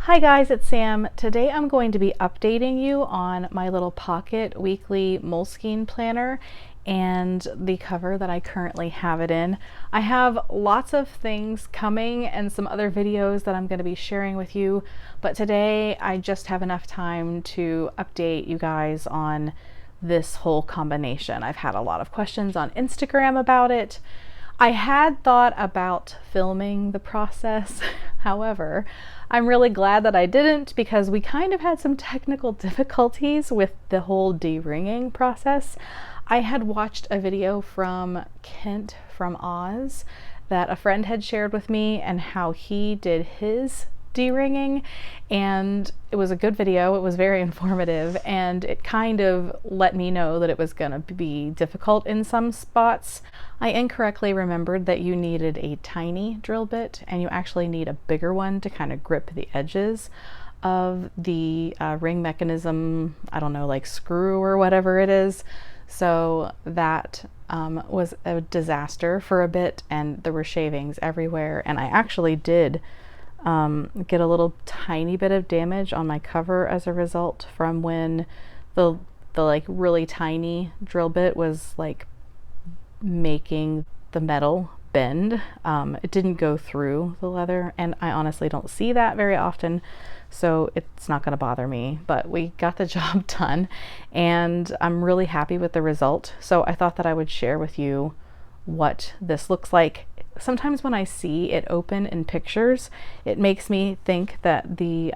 Hi guys, it's Sam. Today I'm going to be updating you on my little pocket weekly Moleskine planner and the cover that I currently have it in. I have lots of things coming and some other videos that I'm going to be sharing with you, but today I just have enough time to update you guys on this whole combination. I've had a lot of questions on Instagram about it. I had thought about filming the process. However, I'm really glad that I didn't because we kind of had some technical difficulties with the whole de-ringing process. I had watched a video from Kent from Oz that a friend had shared with me and how he did his de-ringing, and it was a good video. It was very informative, and it kind of let me know that it was going to be difficult in some spots. I incorrectly remembered that you needed a tiny drill bit, and you actually need a bigger one to kind of grip the edges of the ring mechanism. I don't know, like screw or whatever it is. So that was a disaster for a bit, and there were shavings everywhere, and I actually did get a little tiny bit of damage on my cover as a result from when the like really tiny drill bit was like making the metal bend. It didn't go through the leather, and I honestly don't see that very often, so it's not going to bother me. But we got the job done, and I'm really happy with the result. So I thought that I would share with you what this looks like. Sometimes when I see it open in pictures, it makes me think that the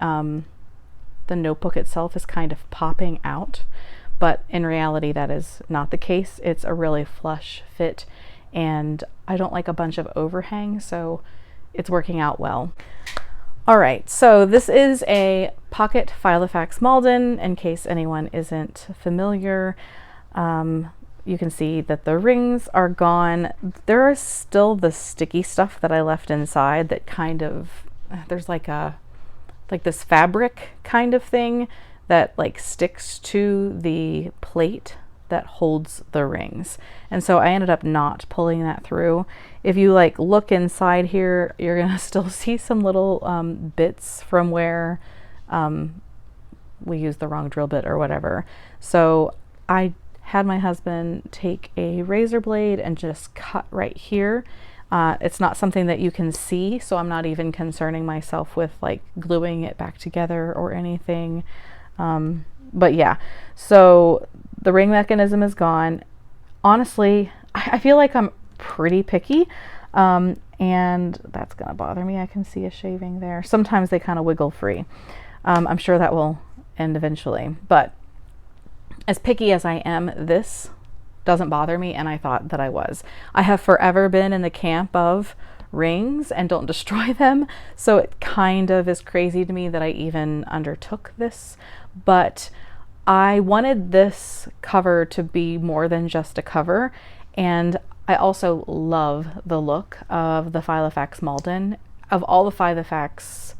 notebook itself is kind of popping out, but in reality that is not the case. It's a really flush fit, and I don't like a bunch of overhang, so it's working out well. All right, so this is a pocket Filofax Malden, in case anyone isn't familiar. You can see that the rings are gone. There is still the sticky stuff that I left inside that kind of, there's like this fabric kind of thing that like sticks to the plate that holds the rings. And so I ended up not pulling that through. If you like look inside here, you're gonna still see some little bits from where we used the wrong drill bit or whatever. So I had my husband take a razor blade and just cut right here. It's not something that you can see, so I'm not even concerning myself with like gluing it back together or anything. But yeah, so the ring mechanism is gone. Honestly, I feel like I'm pretty picky, and that's gonna bother me. I can see a shaving there. Sometimes they kind of wiggle free. I'm sure that will end eventually, but as picky as I am, this doesn't bother me, and I thought that I was. I have forever been in the camp of rings and don't destroy them, so it kind of is crazy to me that I even undertook this, but I wanted this cover to be more than just a cover, and I also love the look of the Filofax Malden. Of all the Filofax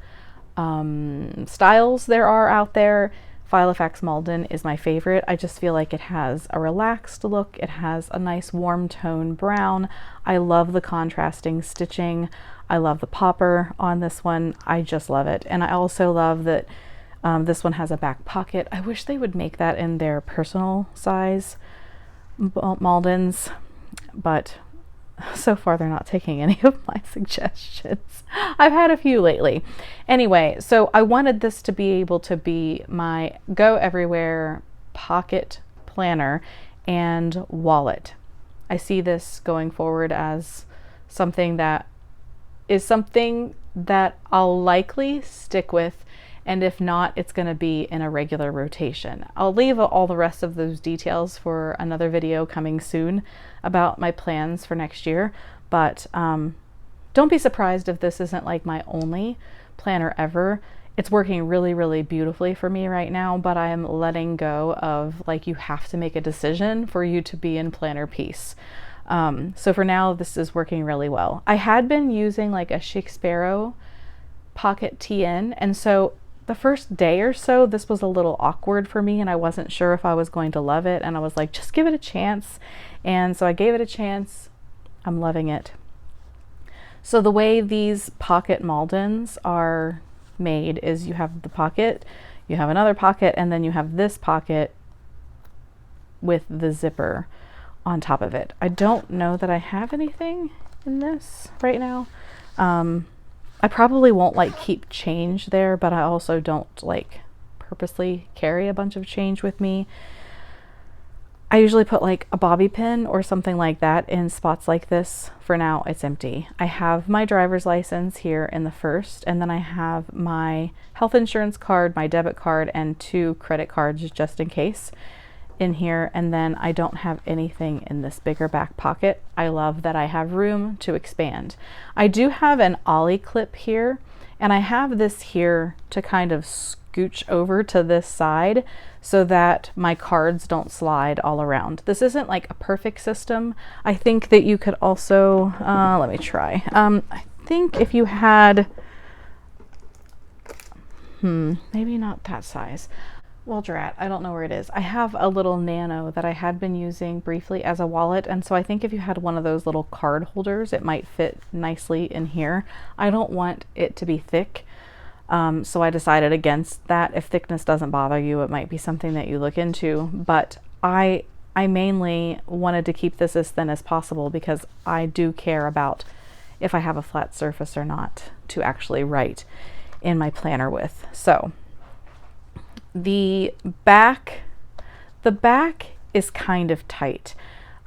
styles there are out there, Filofax Malden is my favorite. I just feel like it has a relaxed look. It has a nice warm tone brown. I love the contrasting stitching. I love the popper on this one. I just love it. And I also love that this one has a back pocket. I wish they would make that in their personal size Maldens, but so far they're not taking any of my suggestions. I've had a few lately. Anyway, so I wanted this to be able to be my go everywhere pocket planner and wallet. I see this going forward as something that I'll likely stick with, and if not, it's going to be in a regular rotation. I'll leave all the rest of those details for another video coming soon about my plans for next year, but don't be surprised if this isn't like my only planner ever. It's working really, really beautifully for me right now, but I am letting go of like, you have to make a decision for you to be in planner peace. So for now, this is working really well. I had been using like a Shakespeare pocket TN, and so the first day or so, this was a little awkward for me, and I wasn't sure if I was going to love it, and I was like, just give it a chance. And so I gave it a chance. I'm loving it. So the way these pocket Maldens are made is you have the pocket, you have another pocket, and then you have this pocket with the zipper on top of it. I don't know that I have anything in this right now. I probably won't like keep change there, but I also don't like purposely carry a bunch of change with me. I usually put like a bobby pin or something like that in spots like this. For now, it's empty. I have my driver's license here in the first, and then I have my health insurance card, my debit card, and 2 credit cards just in case in here. And then I don't have anything in this bigger back pocket. I love that I have room to expand. I do have an ollie clip here, and I have this here to kind of scooch over to this side so that my cards don't slide all around. This isn't like a perfect system. I think that you could also, let me try. I think if you had, maybe not that size. Well, drat, I don't know where it is. I have a little nano that I had been using briefly as a wallet, and so I think if you had one of those little card holders, it might fit nicely in here. I don't want it to be thick, so I decided against that. If thickness doesn't bother you, it might be something that you look into, but I mainly wanted to keep this as thin as possible because I do care about if I have a flat surface or not to actually write in my planner with. So the back is kind of tight.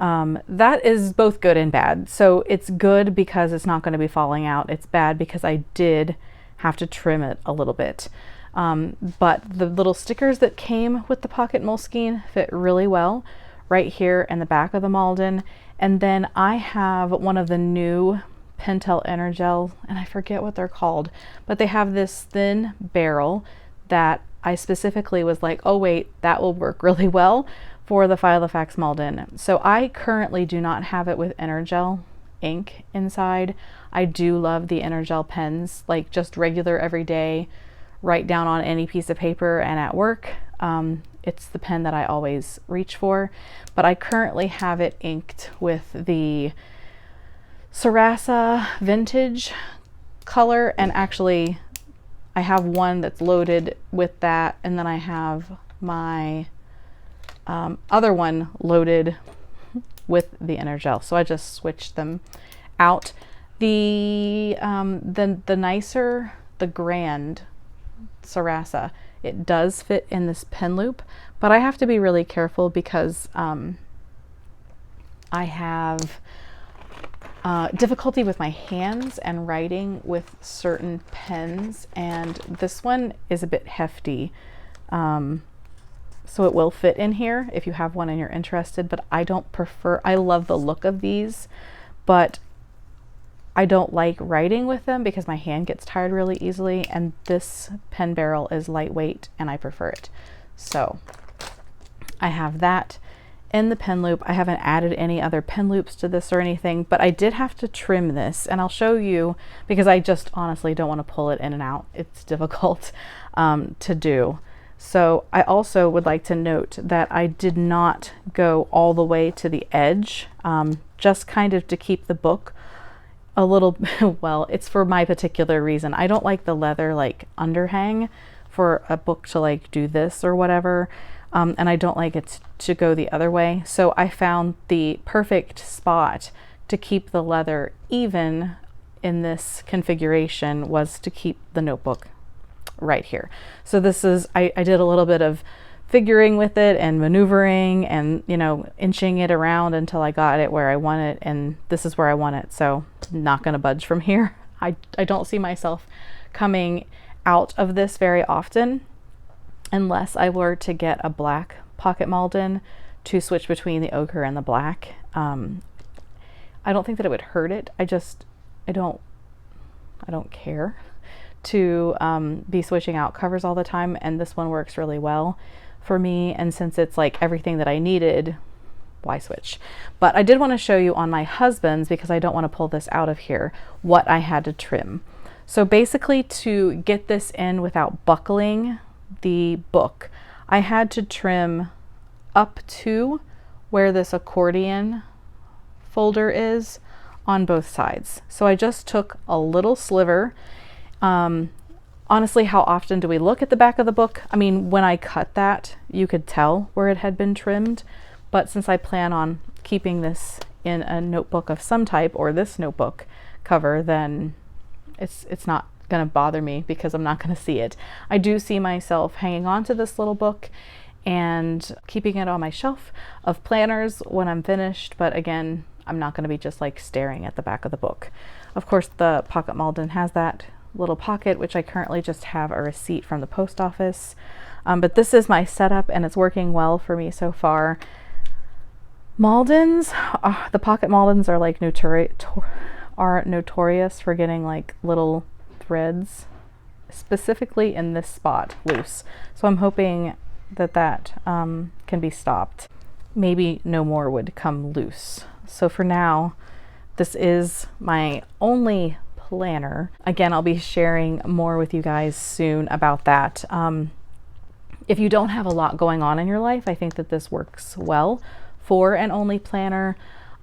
That is both good and bad. So it's good because it's not going to be falling out. It's bad because I did have to trim it a little bit. But the little stickers that came with the pocket Moleskine fit really well right here in the back of the Malden. And then I have one of the new Pentel Energel, and I forget what they're called, but they have this thin barrel that I specifically was like, oh wait, that will work really well for the Filofax Malden. So I currently do not have it with Energel ink inside. I do love the Energel pens, like just regular everyday, write down on any piece of paper and at work. It's the pen that I always reach for, but I currently have it inked with the Sarasa Vintage color, and actually I have one that's loaded with that, and then I have my other one loaded with the Energel. So I just switched them out. The nicer, the Grand Sarasa, it does fit in this pen loop, but I have to be really careful because I have difficulty with my hands and writing with certain pens, and this one is a bit hefty, so it will fit in here if you have one and you're interested, but I don't prefer, I love the look of these, but I don't like writing with them because my hand gets tired really easily, and this pen barrel is lightweight and I prefer it. So I have that in the pen loop. I haven't added any other pen loops to this or anything, but I did have to trim this, and I'll show you because I just honestly don't want to pull it in and out. It's difficult to do. So I also would like to note that I did not go all the way to the edge, just kind of to keep the book a little, well, it's for my particular reason. I don't like the leather like underhang for a book to like do this or whatever. And I don't like it to go the other way. So I found the perfect spot to keep the leather even in this configuration was to keep the notebook right here. So this is, I did a little bit of figuring with it and maneuvering and, you know, inching it around until I got it where I want it, and this is where I want it. So not going to budge from here. I don't see myself coming out of this very often unless I were to get a black pocket Malden to switch between the ochre and the black. I don't think that it would hurt it. I don't care to be switching out covers all the time, and this one works really well for me, and since it's like everything that I needed, why switch? But I did want to show you on my husband's, because I don't want to pull this out of here, what I had to trim. So basically, to get this in without buckling the book, I had to trim up to where this accordion folder is on both sides. So I just took a little sliver, Honestly, how often do we look at the back of the book? I mean, when I cut that, you could tell where it had been trimmed, but since I plan on keeping this in a notebook of some type, or this notebook cover, then it's not going to bother me because I'm not going to see it. I do see myself hanging on to this little book and keeping it on my shelf of planners when I'm finished, but again, I'm not going to be just like staring at the back of the book. Of course, the Pocket Malden has that little pocket, which I currently just have a receipt from the post office. But this is my setup and it's working well for me so far. Maldens, the Pocket Maldens are like notorious for getting like little threads, specifically in this spot, loose. So I'm hoping that can be stopped. Maybe no more would come loose. So for now, this is my only planner. Again, I'll be sharing more with you guys soon about that. If you don't have a lot going on in your life, I think that this works well for an only planner.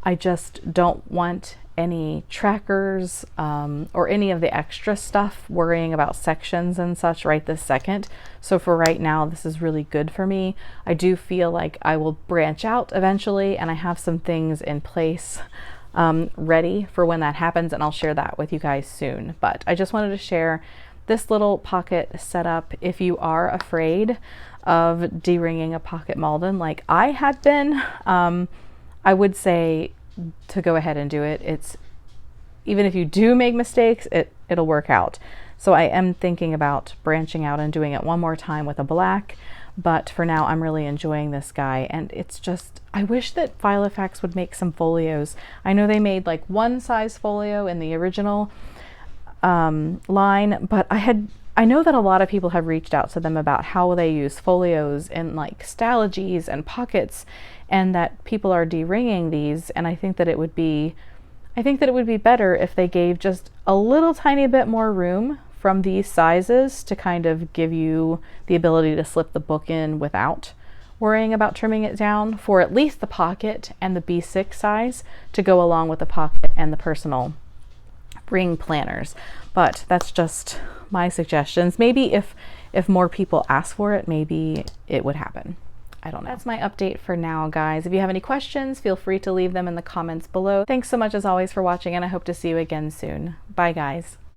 I just don't want any trackers or any of the extra stuff worrying about sections and such right this second. So for right now, this is really good for me. I do feel like I will branch out eventually, and I have some things in place ready for when that happens, and I'll share that with you guys soon. But I just wanted to share this little pocket setup. If you are afraid of deringing a Pocket Malden like I had been, I would say to go ahead and do it. It's, even if you do make mistakes, it'll work out. So I am thinking about branching out and doing it one more time with a black, but for now I'm really enjoying this guy. And it's just, I wish that Filofax would make some folios. I know they made like one size folio in the original line, but I know that a lot of people have reached out to them about how they use folios in like stalogies and pockets, and that people are deringing these. And I think that it would be better if they gave just a little tiny bit more room from these sizes to kind of give you the ability to slip the book in without worrying about trimming it down, for at least the pocket and the B6 size to go along with the pocket and the personal ring planners. But that's just my suggestions. Maybe if more people ask for it, maybe it would happen. I don't know. That's my update for now, guys. If you have any questions, feel free to leave them in the comments below. Thanks so much as always for watching, and I hope to see you again soon. Bye, guys.